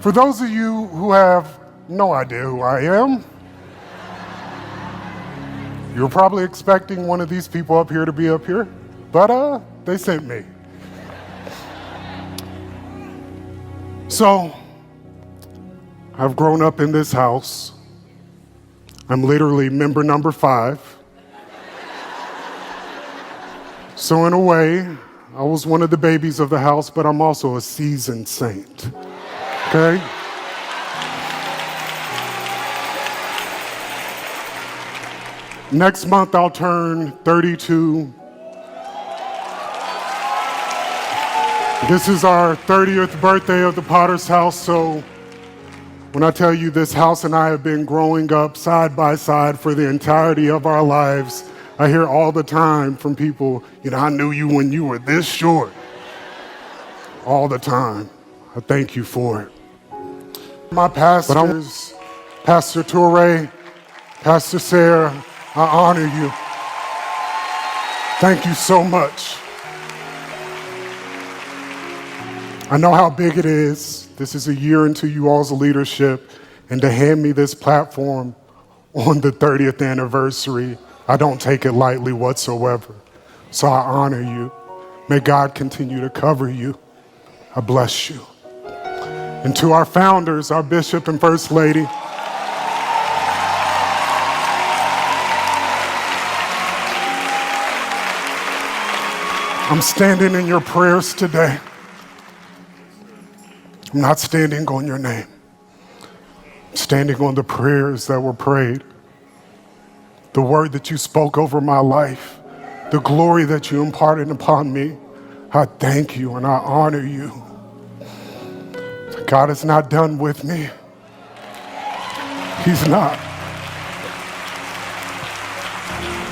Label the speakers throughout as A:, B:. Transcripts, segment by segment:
A: For those of you who have no idea who I am, you're probably expecting one of these people up here to be up here, but they sent me. So, I've grown up in this house. I'm literally member number 5. So in a way, I was one of the babies of the house, but I'm also a seasoned saint, okay? Next month, I'll turn 32. This is our 30th birthday of the Potter's house, so when I tell you this house and I have been growing up side by side for the entirety of our lives, I hear all the time from people, I knew you when you were this short. All the time. I thank you for it. My pastors, Pastor Touré, Pastor Sarah, I honor you. Thank you so much. I know how big it is. This is a year into you all's leadership, and to hand me this platform on the 30th anniversary, I don't take it lightly whatsoever. So I honor you. May God continue to cover you. I bless you. And to our founders, our bishop and first lady, I'm standing in your prayers today. I'm not standing on your name. I'm standing on the prayers that were prayed. The word that you spoke over my life, the glory that you imparted upon me. I thank you and I honor you. God is not done with me. He's not.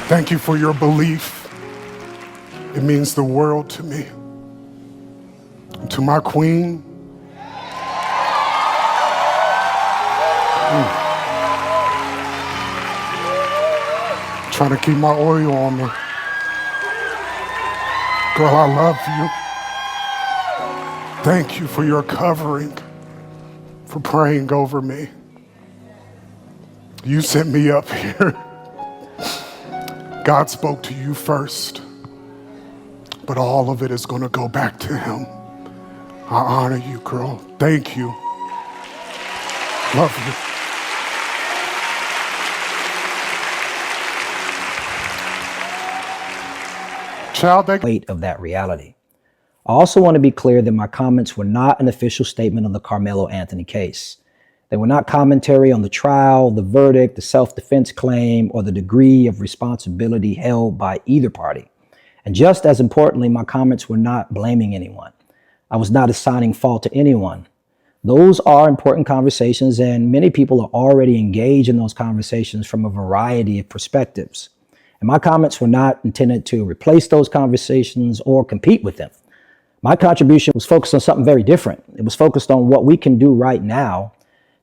A: Thank you for your belief. It means the world to me. And to my queen, trying to keep my oil on me. Girl, I love you. Thank you for your covering, for praying over me. You sent me up here. God spoke to you first, but all of it is going to go back to him. I honor you, girl. Thank you. Love you.
B: Weight of that reality. I also want to be clear that my comments were not an official statement on the Carmelo Anthony case. They were not commentary on the trial, the verdict, the self-defense claim, or the degree of responsibility held by either party. And just as importantly, my comments were not blaming anyone. I was not assigning fault to anyone. Those are important conversations, and many people are already engaged in those conversations from a variety of perspectives. And my comments were not intended to replace those conversations or compete with them. My contribution was focused on something very different. It was focused on what we can do right now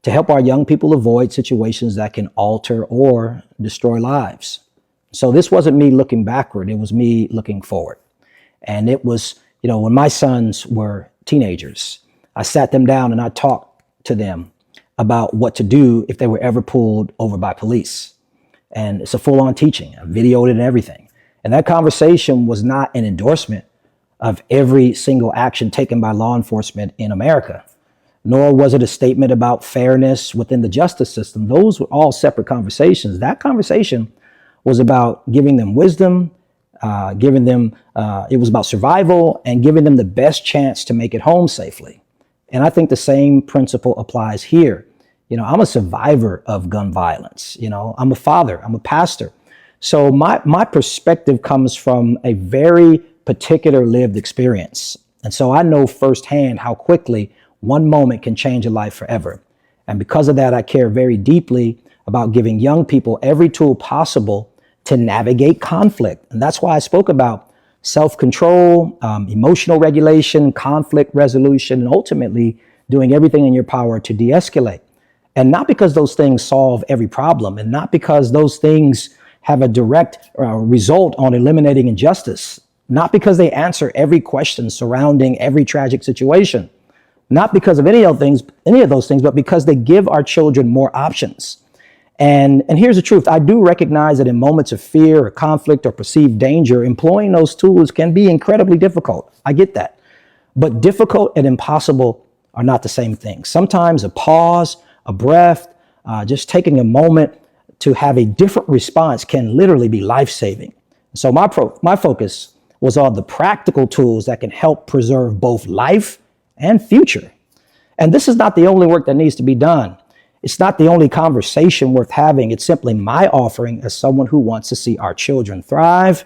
B: to help our young people avoid situations that can alter or destroy lives. So this wasn't me looking backward, it was me looking forward. And it was, when my sons were teenagers, I sat them down and I talked to them about what to do if they were ever pulled over by police. And it's a full-on teaching. I videoed it and everything. And that conversation was not an endorsement of every single action taken by law enforcement in America, nor was it a statement about fairness within the justice system. Those were all separate conversations. That conversation was about giving them wisdom, it was about survival and giving them the best chance to make it home safely. And I think the same principle applies here. I'm a survivor of gun violence. I'm a father, I'm a pastor. So my perspective comes from a very particular lived experience. And so I know firsthand how quickly one moment can change a life forever. And because of that, I care very deeply about giving young people every tool possible to navigate conflict. And that's why I spoke about self-control, emotional regulation, conflict resolution, and ultimately doing everything in your power to de-escalate. And not because those things solve every problem, and not because those things have a direct result on eliminating injustice, not because they answer every question surrounding every tragic situation. not because of any of those things, but because they give our children more options. And here's the truth. I do recognize that in moments of fear or conflict or perceived danger, employing those tools can be incredibly difficult. I get that. But difficult and impossible are not the same thing. Sometimes a pause, a breath, just taking a moment to have a different response can literally be life-saving. So my focus was on the practical tools that can help preserve both life and future. And this is not the only work that needs to be done. It's not the only conversation worth having. It's simply my offering as someone who wants to see our children thrive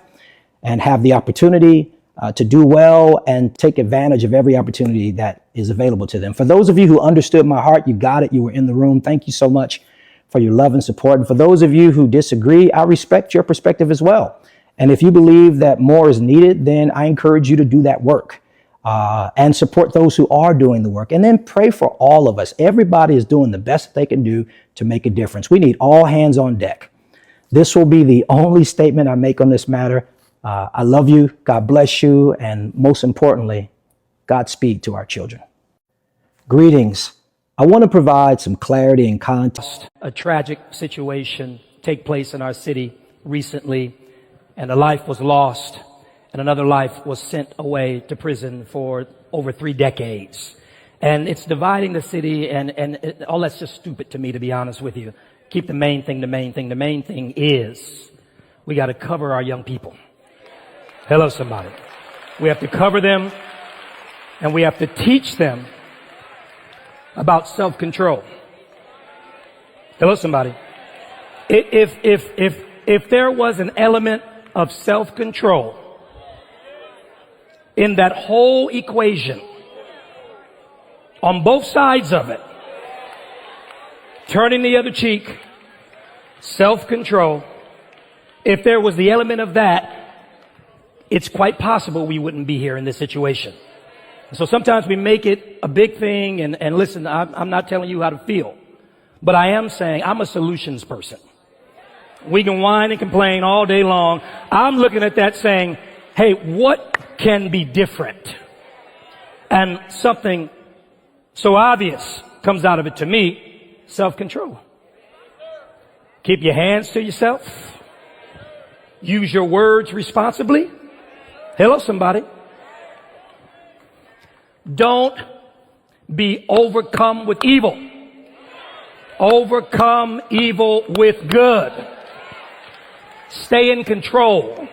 B: and have the opportunity to do well and take advantage of every opportunity that is available to them. For those of you who understood my heart, you got it. You were in the room. Thank you so much for your love and support. And for those of you who disagree, I respect your perspective as well. And if you believe that more is needed, then I encourage you to do that work and support those who are doing the work. And then pray for all of us. Everybody is doing the best they can do to make a difference. We need all hands on deck. This will be the only statement I make on this matter. I love you. God bless you. And most importantly, Godspeed to our children. Greetings. I want to provide some clarity and context.
C: A tragic situation take place in our city recently, and a life was lost, and another life was sent away to prison for over 3 decades. And it's dividing the city, and all that's just stupid to me, to be honest with you. Keep the main thing the main thing. The main thing is we got to cover our young people. Hello, somebody. We have to cover them, and we have to teach them about self-control. Hello, somebody. If there was an element of self-control in that whole equation, on both sides of it, turning the other cheek, self-control, if there was the element of that, it's quite possible we wouldn't be here in this situation. So sometimes we make it a big thing, and listen, I'm not telling you how to feel, but I am saying I'm a solutions person. We can whine and complain all day long. I'm looking at that saying, hey, what can be different? And something so obvious comes out of it to me: self-control. Keep your hands to yourself. Use your words responsibly. Hello, somebody. Don't be overcome with evil. Overcome evil with good. Stay in control.